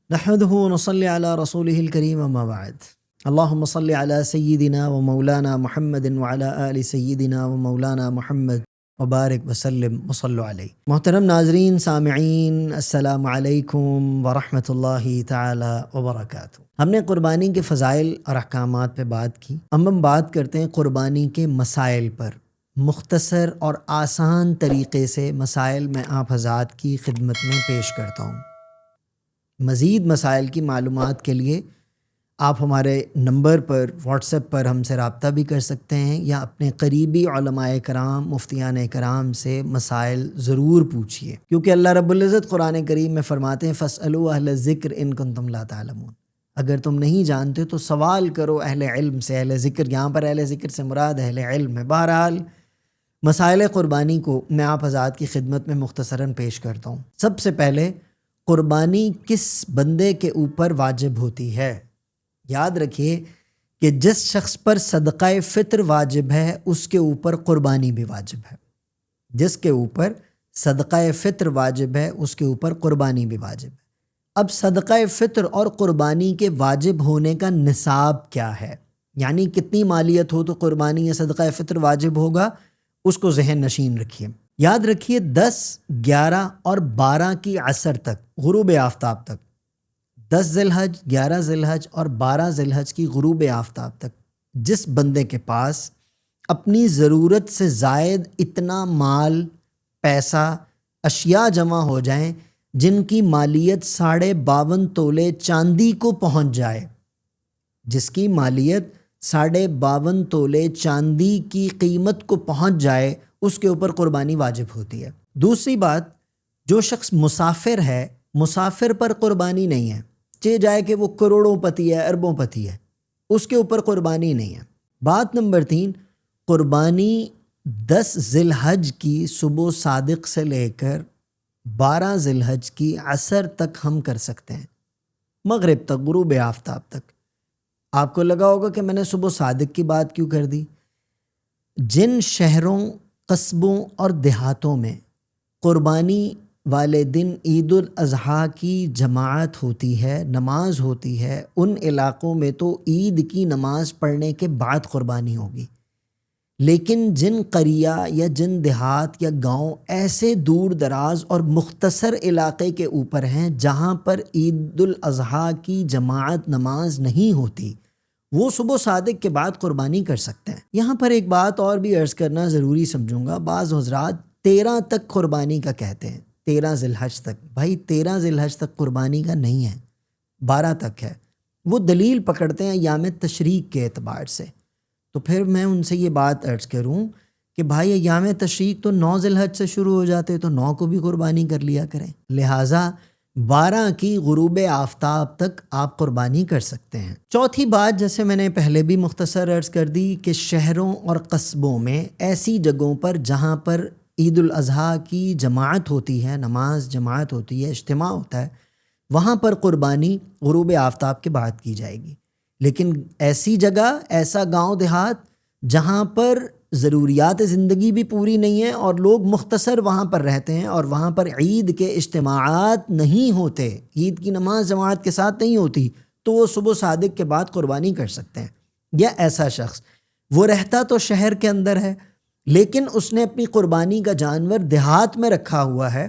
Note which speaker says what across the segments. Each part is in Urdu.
Speaker 1: نحمده ونصلي على رسوله الكريم اما بعد اللهم صل على سيدنا ومولانا محمد وعلى آل سيدنا ومولانا محمد وبارک وسلم وصلوا علیہ۔ محترم ناظرین سامعین، السلام علیکم ورحمۃ اللہ تعالی وبرکاتہ۔ ہم نے قربانی کے فضائل اور احکامات پہ بات کی، ہم بات کرتے ہیں قربانی کے مسائل پر۔ مختصر اور آسان طریقے سے مسائل میں آپ حضرات کی خدمت میں پیش کرتا ہوں۔ مزید مسائل کی معلومات کے لیے آپ ہمارے نمبر پر واٹس ایپ پر ہم سے رابطہ بھی کر سکتے ہیں، یا اپنے قریبی علماء کرام مفتیان کرام سے مسائل ضرور پوچھیے، کیونکہ اللہ رب العزت قرآن کریم میں فرماتے ہیں فَاسْأَلُوا أَهْلَ الذِّكْرِ إِن كُنتُمْ لَا تَعْلَمُونَ۔ اگر تم نہیں جانتے تو سوال کرو اہل علم سے۔ اہل ذکر، یہاں پر اہل ذکر سے مراد اہل علم ہے۔ بہرحال مسائل قربانی کو میں آپ حضرات کی خدمت میں مختصراً پیش کرتا ہوں۔ سب سے پہلے، قربانی کس بندے کے اوپر واجب ہوتی ہے؟ یاد رکھیے کہ جس شخص پر صدقہ فطر واجب ہے اس کے اوپر قربانی بھی واجب ہے۔ جس کے اوپر صدقہ فطر واجب ہے اس کے اوپر قربانی بھی واجب ہے۔ اب صدقہ فطر اور قربانی کے واجب ہونے کا نصاب کیا ہے، یعنی کتنی مالیت ہو تو قربانی یا صدقہ فطر واجب ہوگا، اس کو ذہن نشین رکھیے۔ یاد رکھیے 10، 11 اور 12 کی عصر تک، غروب آفتاب تک، 10 ذی الحج، 11 ذی الحج اور 12 ذی الحج کی غروب آفتاب تک جس بندے کے پاس اپنی ضرورت سے زائد اتنا مال، پیسہ، اشیاء جمع ہو جائیں جن کی مالیت 52.5 تولے چاندی کو پہنچ جائے، جس کی مالیت 52.5 تولے چاندی کی قیمت کو پہنچ جائے، اس کے اوپر قربانی واجب ہوتی ہے۔ دوسری بات، جو شخص مسافر ہے، مسافر پر قربانی نہیں ہے، چاہے جائے کہ وہ کروڑوں پتی ہے، اربوں پتی ہے، اس کے اوپر قربانی نہیں ہے۔ بات نمبر 3، قربانی 10 ذی الحج کی صبح صادق سے لے کر 12 ذی الحج کی عصر تک ہم کر سکتے ہیں، مغرب تک، غروب آفتاب تک۔ آپ کو لگا ہوگا کہ میں نے صبح صادق کی بات کیوں کر دی؟ جن شہروں، قصبوں اور دیہاتوں میں قربانی والے دن عید الاضحیٰ کی جماعت ہوتی ہے، نماز ہوتی ہے، ان علاقوں میں تو عید کی نماز پڑھنے کے بعد قربانی ہوگی۔ لیکن جن قریہ یا جن دیہات یا گاؤں ایسے دور دراز اور مختصر علاقے کے اوپر ہیں جہاں پر عید الاضحیٰ کی جماعت نماز نہیں ہوتی، وہ صبح صادق کے بعد قربانی کر سکتے ہیں۔ یہاں پر ایک بات اور بھی عرض کرنا ضروری سمجھوں گا، بعض حضرات 13 تک قربانی کا کہتے ہیں، 13 ذی الحج تک۔ بھائی 13 ذی الحج تک قربانی کا نہیں ہے، 12 تک ہے۔ وہ دلیل پکڑتے ہیں ایام تشریق کے اعتبار سے۔ تو پھر میں ان سے یہ بات عرض کروں کہ بھائی ایام تشریق تو 9 ذی الحج سے شروع ہو جاتے، تو 9 کو بھی قربانی کر لیا کریں۔ لہٰذا 12 کی غروب آفتاب تک آپ قربانی کر سکتے ہیں۔ چوتھی بات، جیسے میں نے پہلے بھی مختصر عرض کر دی، کہ شہروں اور قصبوں میں ایسی جگہوں پر جہاں پر عید الاضحیٰ کی جماعت ہوتی ہے، نماز جماعت ہوتی ہے، اجتماع ہوتا ہے، وہاں پر قربانی غروب آفتاب کے بعد کی جائے گی۔ لیکن ایسی جگہ، ایسا گاؤں دیہات جہاں پر ضروریات زندگی بھی پوری نہیں ہے اور لوگ مختصر وہاں پر رہتے ہیں اور وہاں پر عید کے اجتماعات نہیں ہوتے، عید کی نماز جماعت کے ساتھ نہیں ہوتی، تو وہ صبح صادق کے بعد قربانی کر سکتے ہیں۔ یا ایسا شخص، وہ رہتا تو شہر کے اندر ہے لیکن اس نے اپنی قربانی کا جانور دیہات میں رکھا ہوا ہے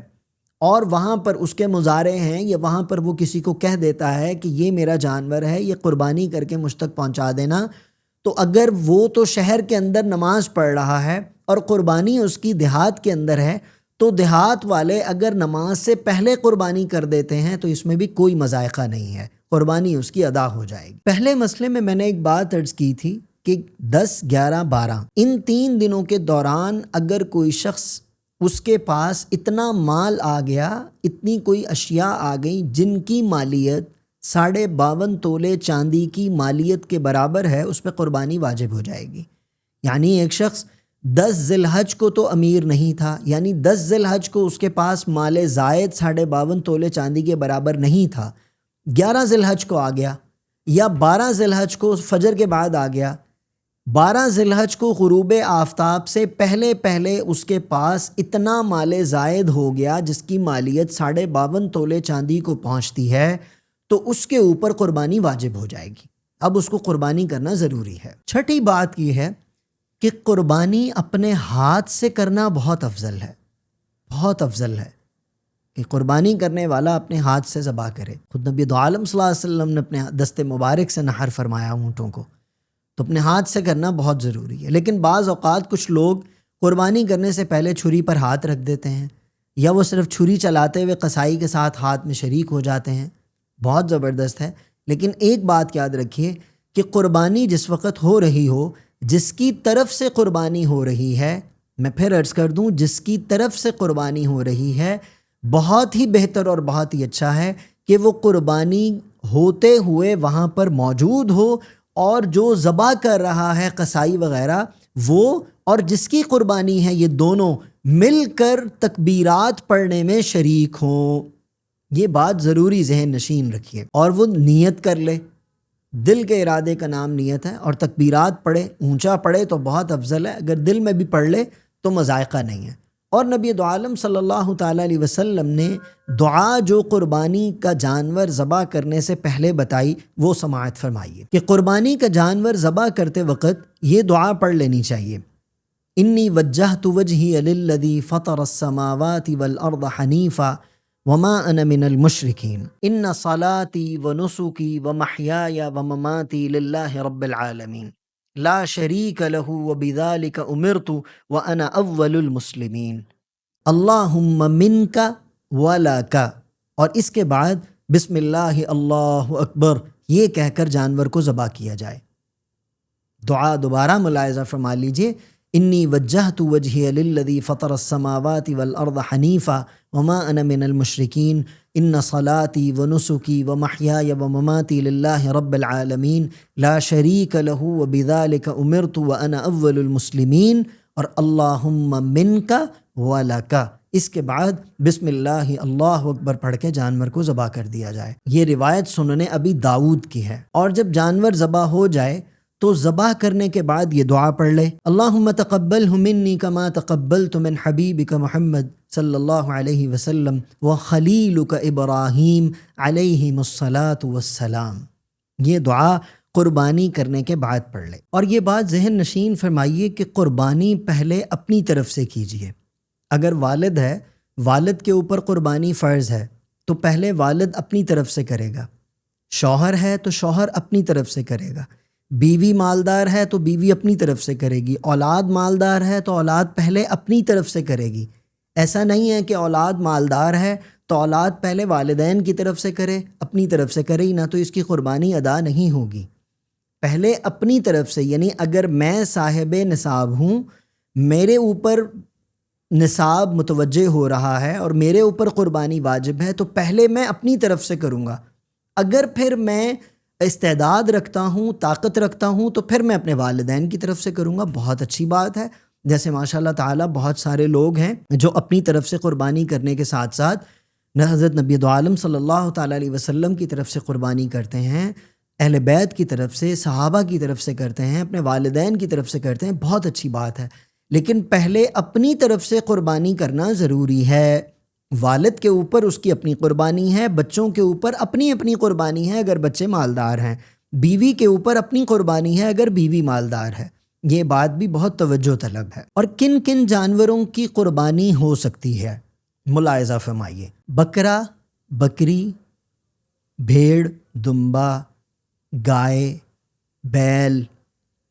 Speaker 1: اور وہاں پر اس کے مزارع ہیں، یا وہاں پر وہ کسی کو کہہ دیتا ہے کہ یہ میرا جانور ہے، یہ قربانی کر کے مجھ تک پہنچا دینا، تو اگر وہ تو شہر کے اندر نماز پڑھ رہا ہے اور قربانی اس کی دیہات کے اندر ہے، تو دیہات والے اگر نماز سے پہلے قربانی کر دیتے ہیں تو اس میں بھی کوئی مذائقہ نہیں ہے، قربانی اس کی ادا ہو جائے گی۔ پہلے مسئلے میں نے ایک بات عرض کی تھی کہ 10، 11، 12 ان 3 دنوں کے دوران اگر کوئی شخص، اس کے پاس اتنا مال آ گیا، اتنی کوئی اشیاء آ گئیں جن کی مالیت 52.5 تولے چاندی کی مالیت کے برابر ہے، اس پہ قربانی واجب ہو جائے گی۔ یعنی ایک شخص 10 ذی الحج کو تو امیر نہیں تھا، یعنی 10 ذی الحج کو اس کے پاس مال زائد 52.5 تولے چاندی کے برابر نہیں تھا، 11 ذی الحج کو آ گیا یا 12 ذی الحج کو فجر کے بعد آ گیا، 12 ذی الحج کو غروب آفتاب سے پہلے اس کے پاس اتنا مال زائد ہو گیا جس کی مالیت 52.5 تولے چاندی کو پہنچتی ہے، تو اس کے اوپر قربانی واجب ہو جائے گی، اب اس کو قربانی کرنا ضروری ہے۔ چھٹی بات یہ ہے کہ قربانی اپنے ہاتھ سے کرنا بہت افضل ہے، بہت افضل ہے کہ قربانی کرنے والا اپنے ہاتھ سے ذبح کرے۔ خود نبی دو عالم صلی اللہ علیہ وسلم نے اپنے دست مبارک سے نحر فرمایا اونٹوں کو، تو اپنے ہاتھ سے کرنا بہت ضروری ہے۔ لیکن بعض اوقات کچھ لوگ قربانی کرنے سے پہلے چھری پر ہاتھ رکھ دیتے ہیں، یا وہ صرف چھری چلاتے ہوئے قصائی کے ساتھ ہاتھ میں شریک ہو جاتے ہیں، بہت زبردست ہے۔ لیکن ایک بات یاد رکھیے کہ قربانی جس وقت ہو رہی ہو، جس کی طرف سے قربانی ہو رہی ہے، میں پھر عرض کر دوں، جس کی طرف سے قربانی ہو رہی ہے، بہت ہی بہتر اور بہت ہی اچھا ہے کہ وہ قربانی ہوتے ہوئے وہاں پر موجود ہو، اور جو ذبح کر رہا ہے قصائی وغیرہ وہ اور جس کی قربانی ہے، یہ دونوں مل کر تکبیرات پڑھنے میں شریک ہوں۔ یہ بات ضروری ذہن نشین رکھیے، اور وہ نیت کر لے، دل کے ارادے کا نام نیت ہے، اور تکبیرات پڑھے، اونچا پڑھے تو بہت افضل ہے، اگر دل میں بھی پڑھ لے تو مذائقہ نہیں ہے۔ اور نبی دو عالم صلی اللہ تعالیٰ علیہ وسلم نے دعا جو قربانی کا جانور ذبح کرنے سے پہلے بتائی وہ سماعت فرمائیے کہ قربانی کا جانور ذبح کرتے وقت یہ دعا پڑھ لینی چاہیے: انی وجہت وجہی للذی فطر السماوات والارض حنیفا وما انا من المشرکین ان صلاتی ونسکی ومحیای ومماتی للہ رب العالمین لا شریک لہ وبذالک امرت وانا اول المسلمین اللہم منک ولک، اور اس کے بعد بسم اللہ اللہ اکبر یہ کہہ کر جانور کو ذبح کیا جائے۔ دعا دوبارہ ملاحظہ فرما لیجئے: انی وجہت وجہی للذی فطر السماوات والارض حنیفا وما انا من المشرکین ان صلاتی ونسکی ومحیای ومماتی للہ رب العالمین لا شریک لہ وبذالک امرت وانا اول المسلمین، اور اللہم منک ولک، اس کے بعد بسم اللہ اللہ اکبر پڑھ کے جانور کو ذبح کر دیا جائے۔ یہ روایت سنن ابی داؤد کی ہے۔ اور جب جانور ذبح ہو جائے تو ذبح کرنے کے بعد یہ دعا پڑھ لے: اللہم تقبلہ منی کما تقبلت من حبیبک محمد صلی اللہ علیہ وسلم وخلیلک ابراہیم علیہم الصلاۃ والسلام۔ یہ دعا قربانی کرنے کے بعد پڑھ لے۔ اور یہ بات ذہن نشین فرمائیے کہ قربانی پہلے اپنی طرف سے کیجیے۔ اگر والد ہے، والد کے اوپر قربانی فرض ہے تو پہلے والد اپنی طرف سے کرے گا، شوہر ہے تو شوہر اپنی طرف سے کرے گا، بیوی مالدار ہے تو بیوی اپنی طرف سے کرے گی، اولاد مالدار ہے تو اولاد پہلے اپنی طرف سے کرے گی۔ ایسا نہیں ہے کہ اولاد مالدار ہے تو اولاد پہلے والدین کی طرف سے کرے، اپنی طرف سے کرے ہی نہ، تو اس کی قربانی ادا نہیں ہوگی۔ پہلے اپنی طرف سے، یعنی اگر میں صاحب نصاب ہوں، میرے اوپر نصاب متوجہ ہو رہا ہے اور میرے اوپر قربانی واجب ہے، تو پہلے میں اپنی طرف سے کروں گا۔ اگر پھر میں استعداد رکھتا ہوں، طاقت رکھتا ہوں، تو پھر میں اپنے والدین کی طرف سے کروں گا۔ بہت اچھی بات ہے، جیسے ماشاء اللہ تعالیٰ بہت سارے لوگ ہیں جو اپنی طرف سے قربانی کرنے کے ساتھ ساتھ حضرت نبی دو عالم صلی اللہ تعالیٰ علیہ وسلم کی طرف سے قربانی کرتے ہیں، اہل بیت کی طرف سے، صحابہ کی طرف سے کرتے ہیں، اپنے والدین کی طرف سے کرتے ہیں۔ بہت اچھی بات ہے، لیکن پہلے اپنی طرف سے قربانی کرنا ضروری ہے۔ والد کے اوپر اس کی اپنی قربانی ہے، بچوں کے اوپر اپنی اپنی قربانی ہے اگر بچے مالدار ہیں، بیوی کے اوپر اپنی قربانی ہے اگر بیوی مالدار ہے۔ یہ بات بھی بہت توجہ طلب ہے۔ اور کن کن جانوروں کی قربانی ہو سکتی ہے ملاحظہ فرمائیے: بکرا، بکری، بھیڑ، دمبا، گائے، بیل،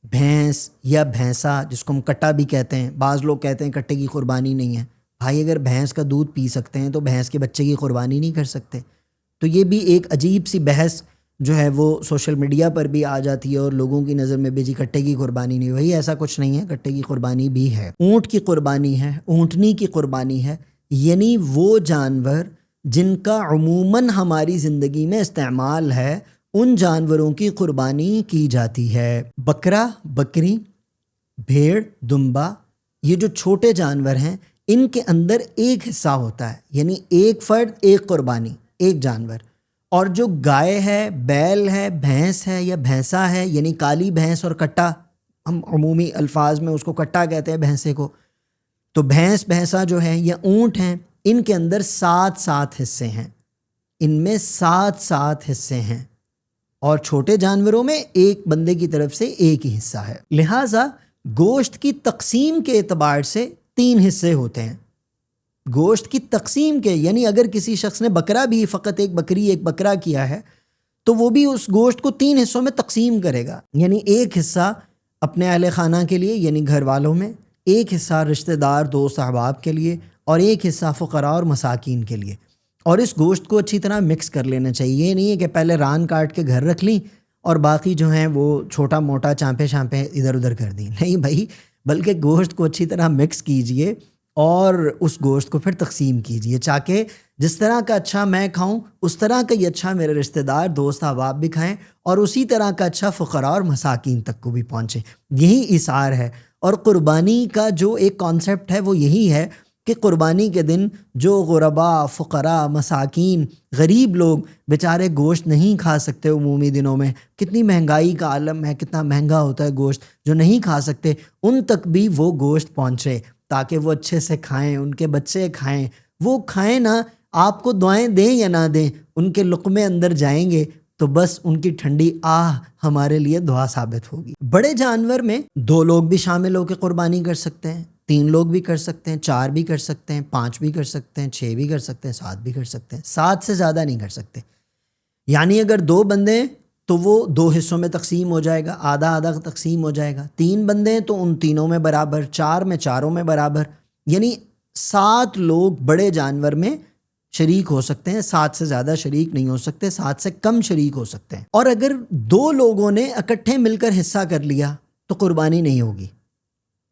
Speaker 1: بھینس یا بھینسا، جس کو ہم کٹا بھی کہتے ہیں۔ بعض لوگ کہتے ہیں کٹے کی قربانی نہیں ہے۔ بھائی اگر بھینس کا دودھ پی سکتے ہیں تو بھینس کے بچے کی قربانی نہیں کر سکتے؟ تو یہ بھی ایک عجیب سی بحث جو ہے وہ سوشل میڈیا پر بھی آ جاتی ہے، اور لوگوں کی نظر میں بھی جی کٹے کی قربانی نہیں ہوئی۔ ایسا کچھ نہیں ہے، کٹے کی قربانی بھی ہے، اونٹ کی قربانی ہے، اونٹنی کی قربانی ہے، یعنی وہ جانور جن کا عموماً ہماری زندگی میں استعمال ہے، ان جانوروں کی قربانی کی جاتی ہے۔ بکرا، بکری، بھیڑ، دمبا، یہ جو چھوٹے جانور ہیں ان کے اندر ایک حصہ ہوتا ہے، یعنی ایک فرد ایک قربانی، ایک جانور۔ اور جو گائے ہے، بیل ہے، بھینس ہے یا بھینسا ہے، یعنی کالی بھینس اور کٹا، ہم عمومی الفاظ میں اس کو کٹا کہتے ہیں بھینسے کو، تو بھینس، بھینسا جو ہے یا اونٹ ہیں، ان کے اندر 7 حصے ہیں۔ ان میں 7 حصے ہیں، اور چھوٹے جانوروں میں ایک بندے کی طرف سے ایک ہی حصہ ہے۔ لہٰذا گوشت کی تقسیم کے اعتبار سے 3 حصے ہوتے ہیں۔ گوشت کی تقسیم کے یعنی اگر کسی شخص نے بکرا بھی فقط ایک بکرا کیا ہے تو وہ بھی اس گوشت کو 3 حصوں میں تقسیم کرے گا، یعنی ایک حصہ اپنے اہل خانہ کے لیے یعنی گھر والوں میں، ایک حصہ رشتہ دار دوست احباب کے لیے، اور ایک حصہ فقراء اور مساکین کے لیے۔ اور اس گوشت کو اچھی طرح مکس کر لینا چاہیے، یہ نہیں ہے کہ پہلے ران کاٹ کے گھر رکھ لیں اور باقی جو ہیں وہ چھوٹا موٹا چانپے ادھر ادھر کر دیں، نہیں بھائی، بلکہ گوشت کو اچھی طرح مکس کیجئے اور اس گوشت کو پھر تقسیم کیجئے، تاکہ جس طرح کا اچھا میں کھاؤں اس طرح کا ہی اچھا میرے رشتہ دار دوست احباب بھی کھائیں، اور اسی طرح کا اچھا فقراء اور مساکین تک کو بھی پہنچے۔ یہی اثار ہے، اور قربانی کا جو ایک کانسیپٹ ہے وہ یہی ہے کہ قربانی کے دن جو غرباء، فقراء، مساکین، غریب لوگ بیچارے گوشت نہیں کھا سکتے عمومی دنوں میں، کتنی مہنگائی کا عالم ہے، کتنا مہنگا ہوتا ہے گوشت، جو نہیں کھا سکتے ان تک بھی وہ گوشت پہنچے تاکہ وہ اچھے سے کھائیں، ان کے بچے کھائیں، وہ کھائیں نا، آپ کو دعائیں دیں یا نہ دیں، ان کے لقمے اندر جائیں گے تو بس ان کی ٹھنڈی آہ ہمارے لیے دعا ثابت ہوگی۔ بڑے جانور میں 2 لوگ بھی شامل ہو کے قربانی کر سکتے ہیں، 3 لوگ بھی کر سکتے ہیں، 4 بھی کر سکتے ہیں، 5 بھی کر سکتے ہیں، 6 بھی کر سکتے ہیں، 7 بھی کر سکتے ہیں، 7 سے زیادہ نہیں کر سکتے۔ یعنی اگر 2 بندے ہیں تو وہ 2 حصوں میں تقسیم ہو جائے گا، آدھا آدھا تقسیم ہو جائے گا، 3 بندے ہیں تو ان تینوں میں برابر، 4 میں چاروں میں برابر، یعنی 7 لوگ بڑے جانور میں شریک ہو سکتے ہیں، 7 سے زیادہ شریک نہیں ہو سکتے، 7 سے کم شریک ہو سکتے ہیں۔ اور اگر 2 لوگوں نے اکٹھے مل کر حصہ کر لیا تو قربانی نہیں ہوگی۔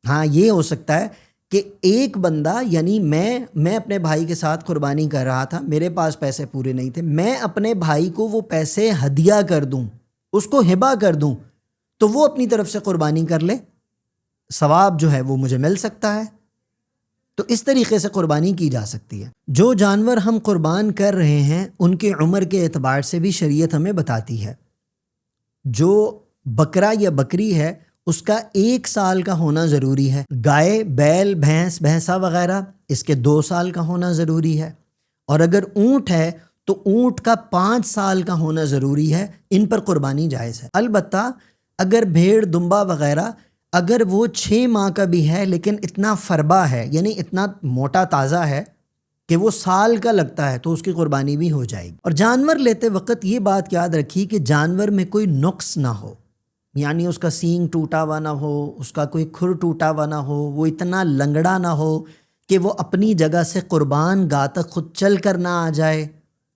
Speaker 1: ہاں یہ ہو سکتا ہے کہ ایک بندہ یعنی میں اپنے بھائی کے ساتھ قربانی کر رہا تھا، میرے پاس پیسے پورے نہیں تھے، میں اپنے بھائی کو وہ پیسے ہدیہ کر دوں، اس کو ہبہ کر دوں، تو وہ اپنی طرف سے قربانی کر لے، ثواب جو ہے وہ مجھے مل سکتا ہے۔ تو اس طریقے سے قربانی کی جا سکتی ہے۔ جو جانور ہم قربان کر رہے ہیں ان کی عمر کے اعتبار سے بھی شریعت ہمیں بتاتی ہے۔ جو بکرا یا بکری ہے اس کا 1 سال کا ہونا ضروری ہے، گائے، بیل، بھینس، بھینسا وغیرہ اس کے 2 سال کا ہونا ضروری ہے، اور اگر اونٹ ہے تو اونٹ کا 5 سال کا ہونا ضروری ہے، ان پر قربانی جائز ہے۔ البتہ اگر بھیڑ، دمبا وغیرہ اگر وہ 6 ماہ کا بھی ہے لیکن اتنا فربا ہے یعنی اتنا موٹا تازہ ہے کہ وہ سال کا لگتا ہے تو اس کی قربانی بھی ہو جائے گی۔ اور جانور لیتے وقت یہ بات یاد رکھی کہ جانور میں کوئی نقص نہ ہو، یعنی اس کا سینگ ٹوٹا ہوا نہ ہو، اس کا کوئی کھر ٹوٹا ہوا نہ ہو، وہ اتنا لنگڑا نہ ہو کہ وہ اپنی جگہ سے قربان گاہ تک خود چل کر نہ آ جائے،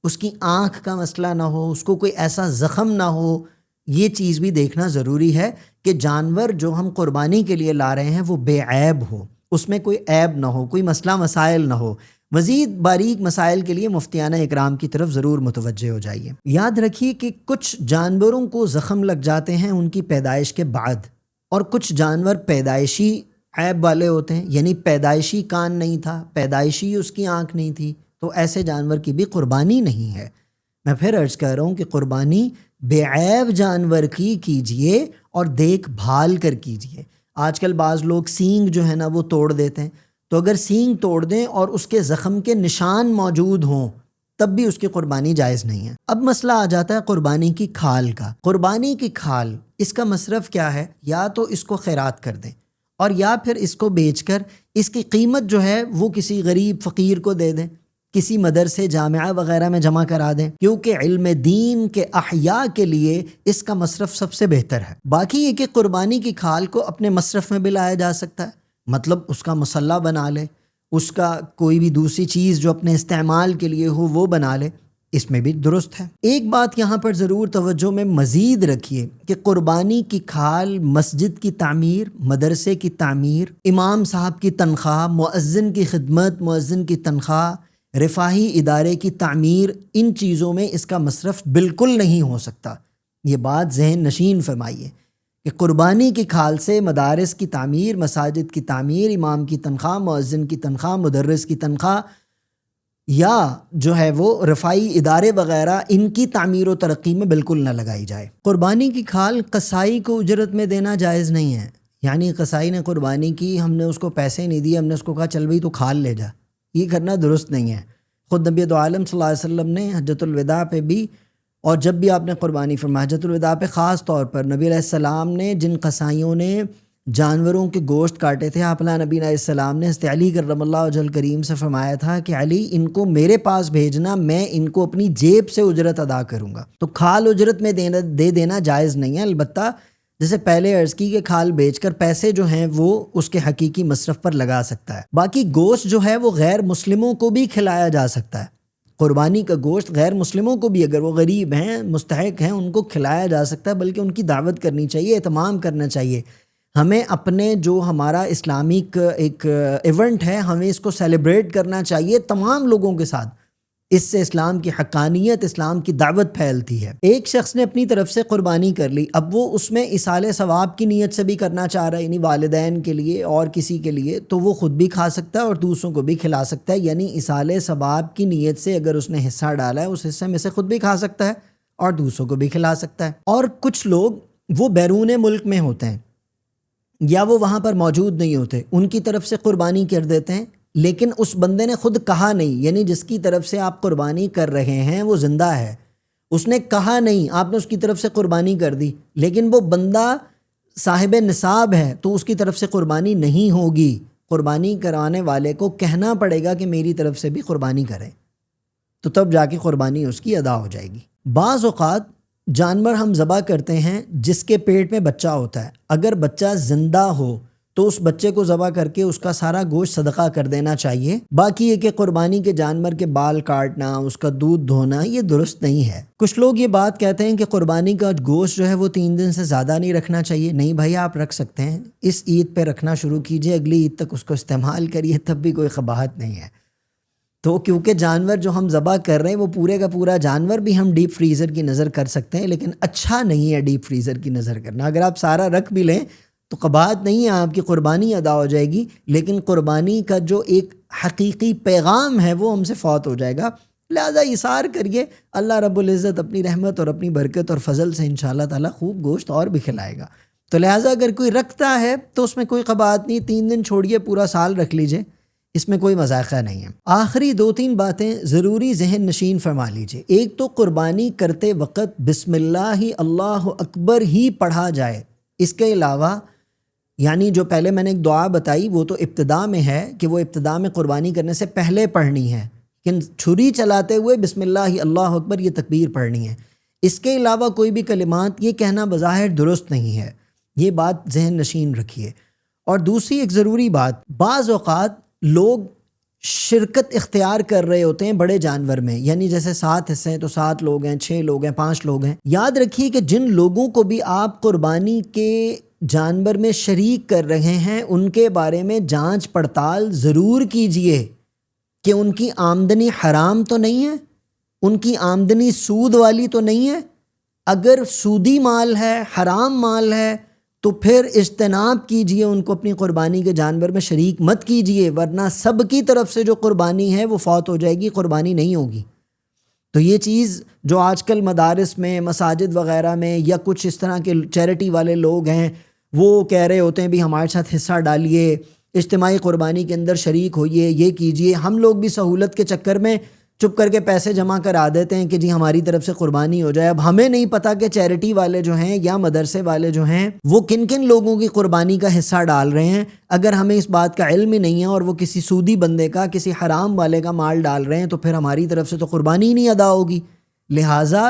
Speaker 1: اس کی آنکھ کا مسئلہ نہ ہو، اس کو کوئی ایسا زخم نہ ہو۔ یہ چیز بھی دیکھنا ضروری ہے کہ جانور جو ہم قربانی کے لیے لا رہے ہیں وہ بے عیب ہو، اس میں کوئی عیب نہ ہو، کوئی مسئلہ مسائل نہ ہو۔ مزید باریک مسائل کے لیے مفتیانہ اکرام کی طرف ضرور متوجہ ہو جائیے۔ یاد رکھیے کہ کچھ جانوروں کو زخم لگ جاتے ہیں ان کی پیدائش کے بعد، اور کچھ جانور پیدائشی عیب والے ہوتے ہیں، یعنی پیدائشی کان نہیں تھا، پیدائشی اس کی آنکھ نہیں تھی، تو ایسے جانور کی بھی قربانی نہیں ہے۔ میں پھر عرض کر رہا ہوں کہ قربانی بے عیب جانور کی کیجئے اور دیکھ بھال کر کیجئے۔ آج کل بعض لوگ سینگ جو ہے نا وہ توڑ دیتے ہیں، تو اگر سینگ توڑ دیں اور اس کے زخم کے نشان موجود ہوں تب بھی اس کی قربانی جائز نہیں ہے۔ اب مسئلہ آ جاتا ہے قربانی کی کھال کا۔ قربانی کی کھال، اس کا مصرف کیا ہے؟ یا تو اس کو خیرات کر دیں، اور یا پھر اس کو بیچ کر اس کی قیمت جو ہے وہ کسی غریب فقیر کو دے دیں، کسی مدرسے، جامعہ وغیرہ میں جمع کرا دیں، کیونکہ علم دین کے احیاء کے لیے اس کا مصرف سب سے بہتر ہے۔ باقی یہ کہ قربانی کی کھال کو اپنے مصرف میں بھی لایا جا سکتا ہے، مطلب اس کا مصلہ بنا لے، اس کا کوئی بھی دوسری چیز جو اپنے استعمال کے لیے ہو وہ بنا لے، اس میں بھی درست ہے۔ ایک بات یہاں پر ضرور توجہ میں مزید رکھیے کہ قربانی کی کھال مسجد کی تعمیر، مدرسے کی تعمیر، امام صاحب کی تنخواہ، مؤذن کی خدمت، مؤذن کی تنخواہ، رفاہی ادارے کی تعمیر، ان چیزوں میں اس کا مصرف بالکل نہیں ہو سکتا۔ یہ بات ذہن نشین فرمائیے کہ قربانی کی کھال سے مدارس کی تعمیر، مساجد کی تعمیر، امام کی تنخواہ، مؤذن کی تنخواہ، مدرس کی تنخواہ، یا جو ہے وہ رفاعی ادارے وغیرہ، ان کی تعمیر و ترقی میں بالکل نہ لگائی جائے۔ قربانی کی کھال قصائی کو اجرت میں دینا جائز نہیں ہے، یعنی قصائی نے قربانی کی، ہم نے اس کو پیسے نہیں دیے، ہم نے اس کو کہا چل بھائی تو کھال لے جا، یہ کرنا درست نہیں ہے۔ خود نبی دو عالم صلی اللہ علیہ وسلم نے حجۃ الوداع پہ بھی، اور جب بھی آپ نے قربانی فرمایا حجۃ الوداع پہ خاص طور پر، نبی علیہ السلام نے جن قصائیوں نے جانوروں کے گوشت کاٹے تھے، آپ نبی علیہ السلام نے حضرت علی کرم اللہ وجہ کریم سے فرمایا تھا کہ علی ان کو میرے پاس بھیجنا، میں ان کو اپنی جیب سے اجرت ادا کروں گا۔ تو کھال اجرت میں دے دینا جائز نہیں ہے، البتہ جیسے پہلے عرض کی کہ کھال بیچ کر پیسے جو ہیں وہ اس کے حقیقی مصرف پر لگا سکتا ہے۔ باقی گوشت جو ہے وہ غیر مسلموں کو بھی کھلایا جا سکتا ہے، قربانی کا گوشت غیر مسلموں کو بھی، اگر وہ غریب ہیں، مستحق ہیں، ان کو کھلایا جا سکتا ہے، بلکہ ان کی دعوت کرنی چاہیے، اہتمام کرنا چاہیے۔ ہمیں اپنے جو ہمارا اسلامک ایک ایونٹ ہے، ہمیں اس کو سیلیبریٹ کرنا چاہیے تمام لوگوں کے ساتھ، اس سے اسلام کی حقانیت، اسلام کی دعوت پھیلتی ہے۔ ایک شخص نے اپنی طرف سے قربانی کر لی، اب وہ اس میں ایصال ثواب کی نیت سے بھی کرنا چاہ رہا ہے، یعنی والدین کے لیے اور کسی کے لیے، تو وہ خود بھی کھا سکتا ہے اور دوسروں کو بھی کھلا سکتا ہے، یعنی ایصال ثواب کی نیت سے اگر اس نے حصہ ڈالا ہے، اس حصے میں سے خود بھی کھا سکتا ہے اور دوسروں کو بھی کھلا سکتا ہے۔ اور کچھ لوگ وہ بیرون ملک میں ہوتے ہیں یا وہ وہاں پر موجود نہیں ہوتے، ان کی طرف سے قربانی کر دیتے ہیں، لیکن اس بندے نے خود کہا نہیں، یعنی جس کی طرف سے آپ قربانی کر رہے ہیں وہ زندہ ہے، اس نے کہا نہیں، آپ نے اس کی طرف سے قربانی کر دی، لیکن وہ بندہ صاحب نصاب ہے تو اس کی طرف سے قربانی نہیں ہوگی۔ قربانی کرانے والے کو کہنا پڑے گا کہ میری طرف سے بھی قربانی کریں، تو تب جا کے قربانی اس کی ادا ہو جائے گی۔ بعض اوقات جانور ہم ذبح کرتے ہیں جس کے پیٹ میں بچہ ہوتا ہے، اگر بچہ زندہ ہو تو اس بچے کو ذبح کر کے اس کا سارا گوشت صدقہ کر دینا چاہیے۔ باقی یہ کہ قربانی کے جانور کے بال کاٹنا، اس کا دودھ دھونا، یہ درست نہیں ہے۔ کچھ لوگ یہ بات کہتے ہیں کہ قربانی کا گوشت جو ہے وہ 3 دن سے زیادہ نہیں رکھنا چاہیے۔ نہیں بھائی، آپ رکھ سکتے ہیں، اس عید پہ رکھنا شروع کیجئے، اگلی عید تک اس کو استعمال کریے، تب بھی کوئی قباحت نہیں ہے۔ تو کیونکہ جانور جو ہم ذبح کر رہے ہیں وہ پورے کا پورا جانور بھی ہم ڈیپ فریزر کی نظر کر سکتے ہیں، لیکن اچھا نہیں ہے ڈیپ فریزر کی نظر کرنا۔ اگر آپ سارا رکھ بھی لیں تو قباحت نہیں ہے، آپ کی قربانی ادا ہو جائے گی، لیکن قربانی کا جو ایک حقیقی پیغام ہے وہ ہم سے فوت ہو جائے گا۔ لہذا ایثار کریے، اللہ رب العزت اپنی رحمت اور اپنی برکت اور فضل سے انشاءاللہ تعالیٰ خوب گوشت اور بھی کھلائے گا۔ تو لہٰذا اگر کوئی رکھتا ہے تو اس میں کوئی قباحت نہیں، 3 دن چھوڑیے، پورا سال رکھ لیجئے، اس میں کوئی مذائقہ نہیں ہے۔ آخری 2-3 باتیں ضروری ذہن نشین فرما لیجئے۔ ایک تو قربانی کرتے وقت بسم اللہ اللہ اکبر ہی پڑھا جائے، اس کے علاوہ یعنی جو پہلے میں نے ایک دعا بتائی وہ تو ابتدا میں ہے کہ وہ ابتدا میں قربانی کرنے سے پہلے پڑھنی ہے، لیکن چھری چلاتے ہوئے بسم اللہ اللہ اکبر یہ تکبیر پڑھنی ہے۔ اس کے علاوہ کوئی بھی کلمات یہ کہنا بظاہر درست نہیں ہے، یہ بات ذہن نشین رکھیے۔ اور دوسری ایک ضروری بات، بعض اوقات لوگ شرکت اختیار کر رہے ہوتے ہیں بڑے جانور میں، یعنی جیسے 7 حصے ہیں تو 7 لوگ ہیں، 6 لوگ ہیں، 5 لوگ ہیں۔ یاد رکھیے کہ جن لوگوں کو بھی آپ قربانی کے جانور میں شریک کر رہے ہیں ان کے بارے میں جانچ پڑتال ضرور کیجئے کہ ان کی آمدنی حرام تو نہیں ہے، ان کی آمدنی سود والی تو نہیں ہے۔ اگر سودی مال ہے، حرام مال ہے، تو پھر اجتناب کیجئے، ان کو اپنی قربانی کے جانور میں شریک مت کیجئے، ورنہ سب کی طرف سے جو قربانی ہے وہ فوت ہو جائے گی، قربانی نہیں ہوگی۔ تو یہ چیز جو آج کل مدارس میں، مساجد وغیرہ میں یا کچھ اس طرح کے چیریٹی والے لوگ ہیں وہ کہہ رہے ہوتے ہیں بھی ہمارے ساتھ حصہ ڈالیے، اجتماعی قربانی کے اندر شریک ہوئیے، یہ کیجئے، ہم لوگ بھی سہولت کے چکر میں چپ کر کے پیسے جمع کرا دیتے ہیں کہ جی ہماری طرف سے قربانی ہو جائے۔ اب ہمیں نہیں پتہ کہ چیریٹی والے جو ہیں یا مدرسے والے جو ہیں وہ کن کن لوگوں کی قربانی کا حصہ ڈال رہے ہیں۔ اگر ہمیں اس بات کا علم ہی نہیں ہے اور وہ کسی سودی بندے کا، کسی حرام والے کا مال ڈال رہے ہیں، تو پھر ہماری طرف سے تو قربانی ہی نہیں ادا ہوگی۔ لہٰذا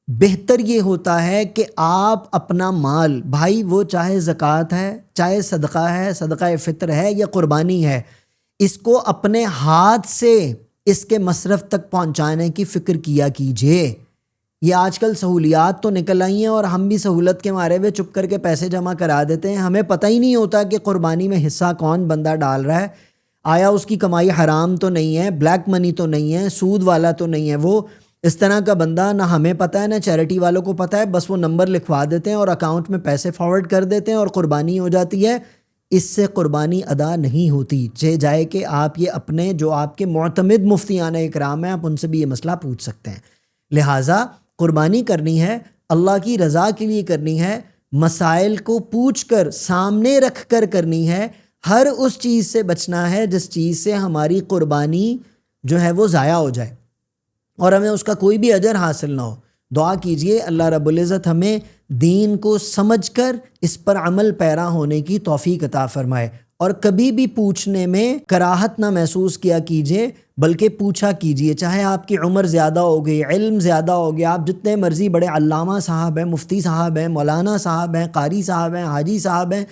Speaker 1: بہتر یہ ہوتا ہے کہ آپ اپنا مال، بھائی وہ چاہے زکوٰۃ ہے، چاہے صدقہ ہے، صدقہ فطر ہے یا قربانی ہے، اس کو اپنے ہاتھ سے اس کے مصرف تک پہنچانے کی فکر کیا کیجئے۔ یہ آج کل سہولیات تو نکل آئی ہیں اور ہم بھی سہولت کے مارے ہوئے چپ کر کے پیسے جمع کرا دیتے ہیں، ہمیں پتہ ہی نہیں ہوتا کہ قربانی میں حصہ کون بندہ ڈال رہا ہے، آیا اس کی کمائی حرام تو نہیں ہے، بلیک منی تو نہیں ہے، سود والا تو نہیں ہے، وہ اس طرح کا بندہ نہ ہمیں پتہ ہے نہ چیریٹی والوں کو پتہ ہے، بس وہ نمبر لکھوا دیتے ہیں اور اکاؤنٹ میں پیسے فارورڈ کر دیتے ہیں اور قربانی ہو جاتی ہے۔ اس سے قربانی ادا نہیں ہوتی۔ جائے کہ آپ یہ اپنے جو آپ کے معتمد مفتیان اکرام ہیں، آپ ان سے بھی یہ مسئلہ پوچھ سکتے ہیں۔ لہٰذا قربانی کرنی ہے، اللہ کی رضا کے لیے کرنی ہے، مسائل کو پوچھ کر سامنے رکھ کر کرنی ہے، ہر اس چیز سے بچنا ہے جس چیز سے ہماری قربانی جو ہے وہ ضائع ہو جائے اور ہمیں اس کا کوئی بھی اجر حاصل نہ ہو۔ دعا کیجئے اللہ رب العزت ہمیں دین کو سمجھ کر اس پر عمل پیرا ہونے کی توفیق عطا فرمائے، اور کبھی بھی پوچھنے میں کراہت نہ محسوس کیا کیجئے، بلکہ پوچھا کیجئے، چاہے آپ کی عمر زیادہ ہو گئی، علم زیادہ ہو گیا، آپ جتنے مرضی بڑے علامہ صاحب ہیں، مفتی صاحب ہیں، مولانا صاحب ہیں، قاری صاحب ہیں، حاجی صاحب ہیں،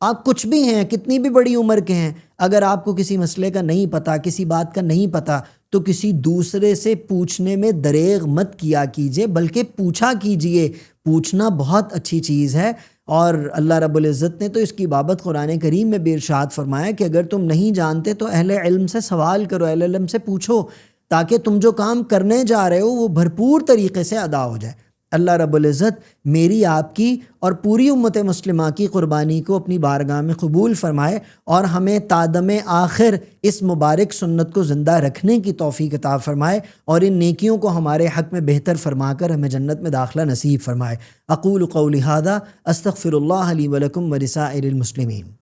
Speaker 1: آپ کچھ بھی ہیں، کتنی بھی بڑی عمر کے ہیں، اگر آپ کو کسی مسئلے کا نہیں پتہ، کسی بات کا نہیں پتہ، تو کسی دوسرے سے پوچھنے میں دریغ مت کیا کیجئے، بلکہ پوچھا کیجئے۔ پوچھنا بہت اچھی چیز ہے، اور اللہ رب العزت نے تو اس کی بابت قرآن کریم میں بھی ارشاد فرمایا کہ اگر تم نہیں جانتے تو اہل علم سے سوال کرو، اہل علم سے پوچھو، تاکہ تم جو کام کرنے جا رہے ہو وہ بھرپور طریقے سے ادا ہو جائے۔ اللہ رب العزت میری، آپ کی اور پوری امت مسلمہ کی قربانی کو اپنی بارگاہ میں قبول فرمائے، اور ہمیں تادم آخر اس مبارک سنت کو زندہ رکھنے کی توفیق عطا فرمائے، اور ان نیکیوں کو ہمارے حق میں بہتر فرما کر ہمیں جنت میں داخلہ نصیب فرمائے۔ اقول قولی ھذا استغفر اللہ لی ولکم ولسائر المسلمین۔